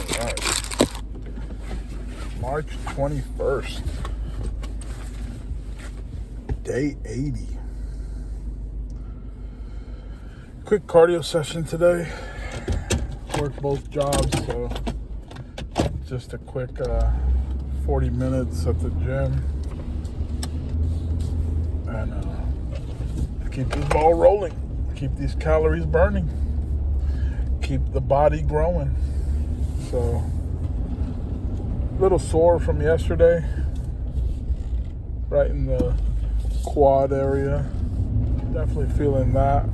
Alright. March 21st. Day 80. Quick cardio session today. Work both jobs, so just a quick 40 minutes at the gym. And keep this ball rolling. Keep these calories burning. Keep the body growing. So, a little sore from yesterday, right in the quad area. Definitely feeling that.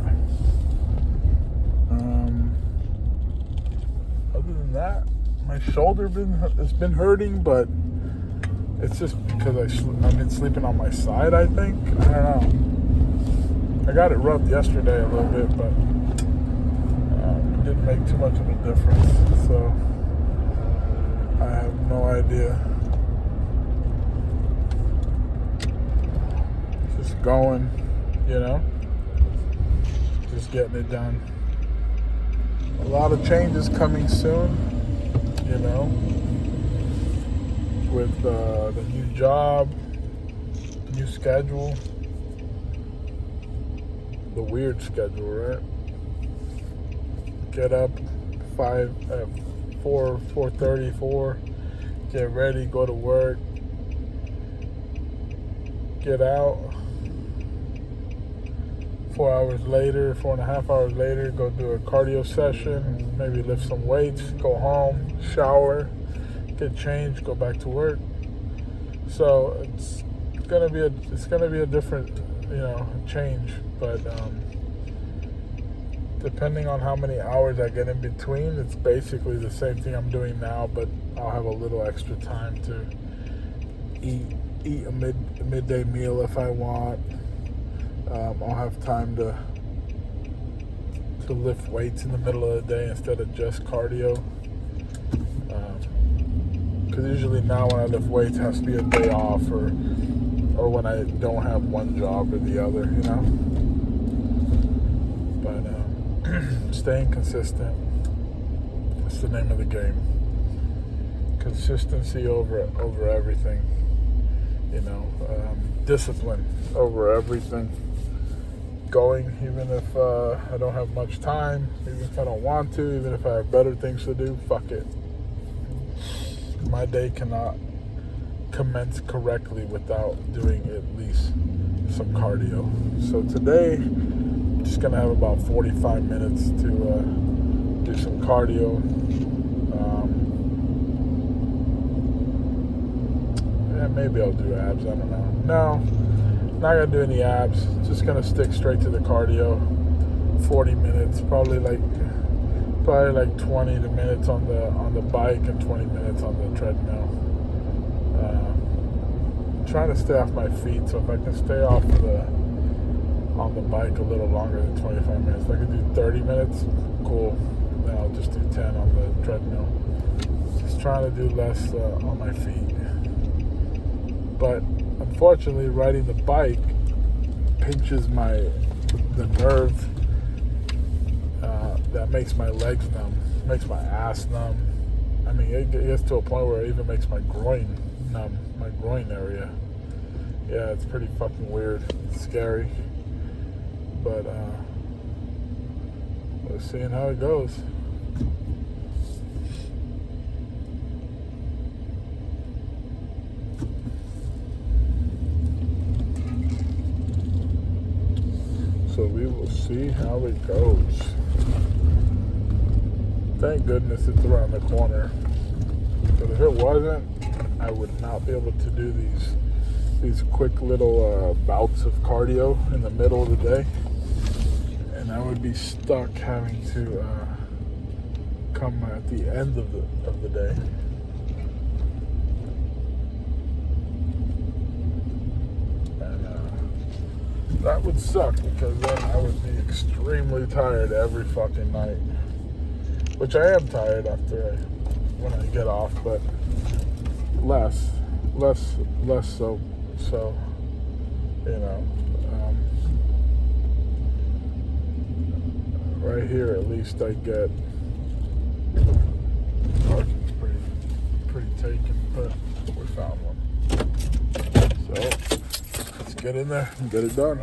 Other than that, my shoulder has been hurting, but it's just because I've been sleeping on my side, I think. I don't know. I got it rubbed yesterday a little bit, but it didn't make too much of a difference. So I have no idea. Just going, just getting it done. A lot of changes coming soon, with the new job, new schedule, the weird schedule, right? Get up 4:30, get ready, go to work, get out. 4.5 hours later, go do a cardio session, maybe lift some weights, go home, shower, get changed, go back to work. So it's gonna be a different, change. But depending on how many hours I get in between, it's basically the same thing I'm doing now, but I'll have a little extra time to eat a midday meal if I want. I'll have time to lift weights in the middle of the day instead of just cardio. Because usually now when I lift weights, it has to be a day off or when I don't have one job or the other, But staying consistent, that's the name of the game. Consistency over everything, discipline over everything. Going even if I don't have much time, even if I don't want to, even if I have better things to do, fuck it. My day cannot commence correctly without doing at least some cardio. So today, I'm just gonna have about 45 minutes to do some cardio. Maybe I'll do abs, I don't know. No, not gonna do any abs. Just gonna stick straight to the cardio. 40 minutes, probably like 20 minutes on the bike and 20 minutes on the treadmill. Trying to stay off my feet, so if I can stay on the bike a little longer than 25 minutes, if I could do 30 minutes, cool. Then I'll just do 10 on the treadmill. Just trying to do less on my feet. But unfortunately, riding the bike pinches the nerve that makes my legs numb, makes my ass numb. I mean, it gets to a point where it even makes my groin numb, my groin area. Yeah, it's pretty fucking weird. It's scary. But we're seeing how it goes. So we will see how it goes. Thank goodness it's around the corner. But if it wasn't, I would not be able to do these quick little bouts of cardio in the middle of the day. And I would be stuck having to come at the end of the day. That would suck, because then I would be extremely tired every fucking night. Which I am tired when I get off, but less so. So, right here at least I get get in there and get it done.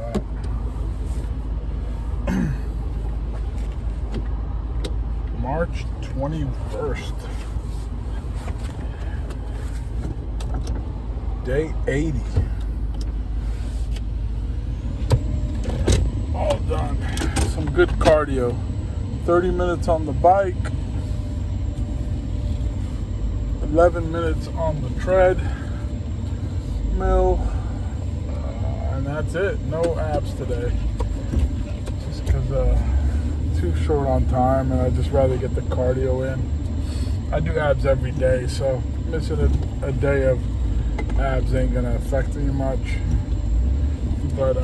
March 21st. Day 80. All done. Some good cardio. 30 minutes on the bike. 11 minutes on the treadmill. And that's it. No abs today. Just because too short on time, and I'd just rather get the cardio in. I do abs every day, so missing a day of abs ain't gonna affect me much. But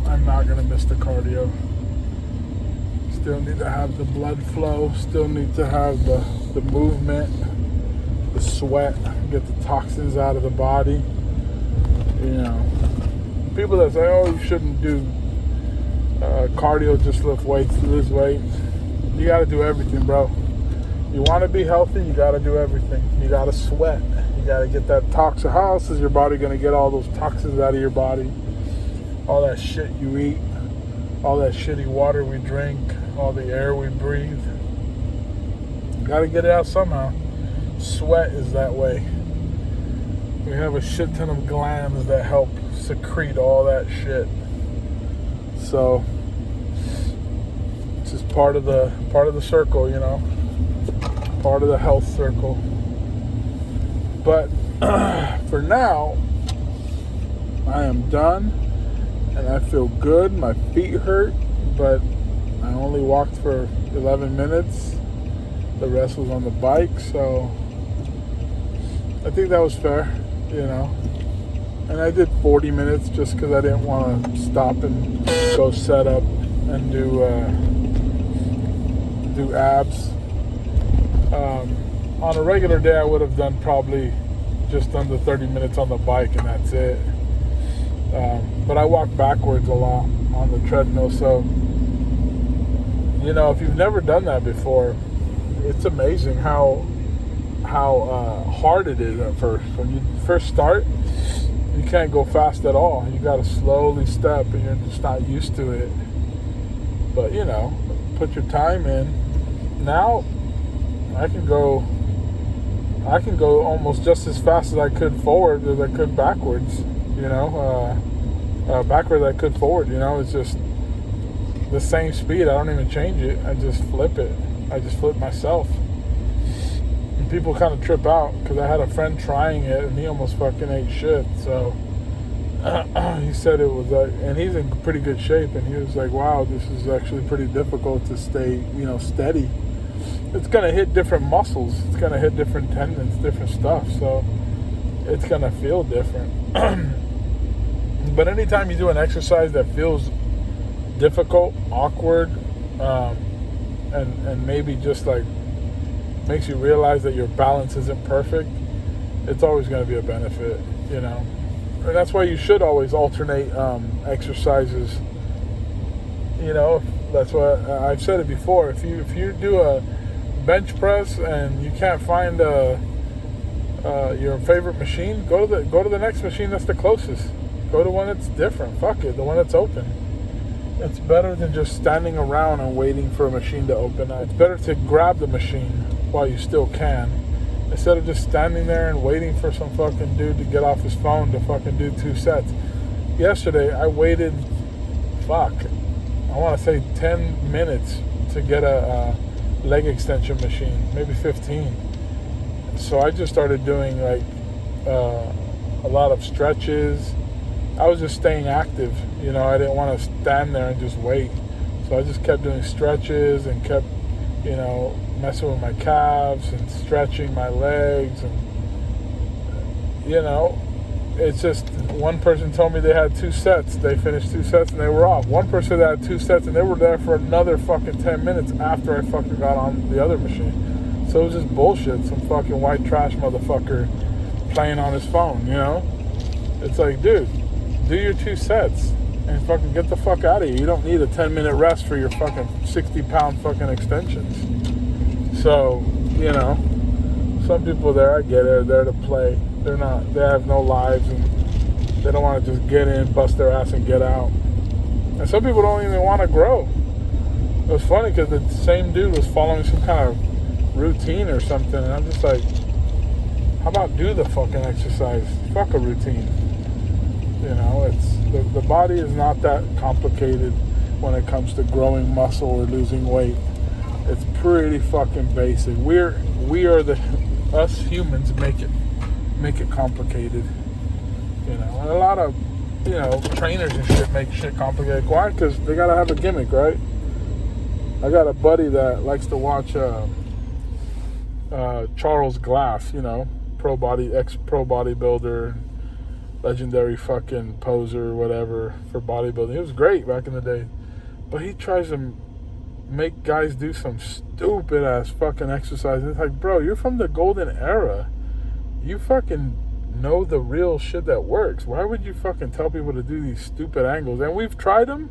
I'm not gonna miss the cardio. Still need to have the blood flow. Still need to have the movement, the sweat, get the toxins out of the body. You know, people that say, "Oh, you shouldn't do cardio, just lift weights, lose weight." You got to do everything, bro. You want to be healthy, you got to do everything. You got to sweat. You got to get that toxin. How else is your body going to get all those toxins out of your body? All that shit you eat, all that shitty water we drink, all the air we breathe. You got to get it out somehow. Sweat is that way. We have a shit ton of glands that help secrete all that shit. So it's just part of the circle, you know, part of the health circle. But for now, I am done, and I feel good. My feet hurt, but I only walked for 11 minutes. The rest was on the bike, so I think that was fair, you know. And I did 40 minutes just because I didn't want to stop and go set up and do abs. On a regular day, I would have done probably just under 30 minutes on the bike, and that's it. But I walk backwards a lot on the treadmill, so, you know, if you've never done that before, it's amazing how hard it is at first. When you first start, you can't go fast at all. You got to slowly step, and you're just not used to it. But, you know, put your time in. Now, I can go almost just as fast as I could forward as I could backwards. You know, backwards I could forward. You know, it's just the same speed. I don't even change it. I just flip it. I just flip myself. And people kind of trip out because I had a friend trying it and he almost fucking ate shit. So he said it was and he's in pretty good shape, and he was like, "Wow, this is actually pretty difficult to stay, you know, steady. It's gonna hit different muscles. It's gonna hit different tendons, different stuff. So it's gonna feel different." But anytime you do an exercise that feels difficult, awkward, and maybe just like makes you realize that your balance isn't perfect, it's always going to be a benefit, you know. And that's why you should always alternate exercises. You know, that's why I've said it before. If you do a bench press and you can't find your favorite machine, go to the next machine that's the closest. Go to one that's different. Fuck it, the one that's open. It's better than just standing around and waiting for a machine to open. It's better to grab the machine while you still can, instead of just standing there and waiting for some fucking dude to get off his phone to fucking do 2 sets. Yesterday, I waited, I want to say 10 minutes to get a leg extension machine, maybe 15. So I just started doing like a lot of stretches. I was just staying active, you know. I didn't want to stand there and just wait. So I just kept doing stretches and kept, you know, messing with my calves and stretching my legs. And, you know, it's just, one person told me they had 2 sets. They finished 2 sets and they were off. One person that had 2 sets and they were there for another fucking 10 minutes after I fucking got on the other machine. So it was just bullshit. Some fucking white trash motherfucker playing on his phone, you know? It's like, dude, do your 2 sets and fucking get the fuck out of here. You don't need a 10-minute rest for your fucking 60-pound fucking extensions. So, you know, some people there, I get it, are there to play. They have no lives, and They don't want to just get in, bust their ass, and get out. And some people don't even want to grow. It was funny because the same dude was following some kind of routine or something, and I'm just like, how about do the fucking exercise? Fuck a routine. You know, it's the body is not that complicated when it comes to growing muscle or losing weight. It's pretty fucking basic. We are us humans make it complicated. You know, and a lot of trainers and shit make shit complicated. Why? Because they gotta have a gimmick, right? I got a buddy that likes to watch Charles Glass, ex-pro bodybuilder, legendary fucking poser, whatever, for bodybuilding. He was great back in the day. But he tries to make guys do some stupid ass fucking exercises. It's like, bro, you're from the golden era. You fucking know the real shit that works. Why would you fucking tell people to do these stupid angles? And we've tried them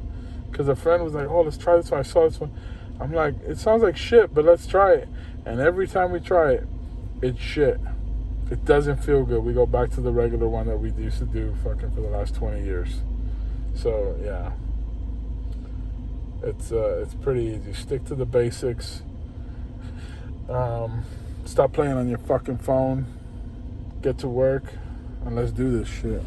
because a friend was like, oh, let's try this one. I saw this one. I'm like, it sounds like shit, but let's try it. And every time we try it, it's shit. It doesn't feel good. We go back to the regular one that we used to do fucking for the last 20 years. So, yeah. It's pretty easy. Stick to the basics. Stop playing on your fucking phone. Get to work. And let's do this shit.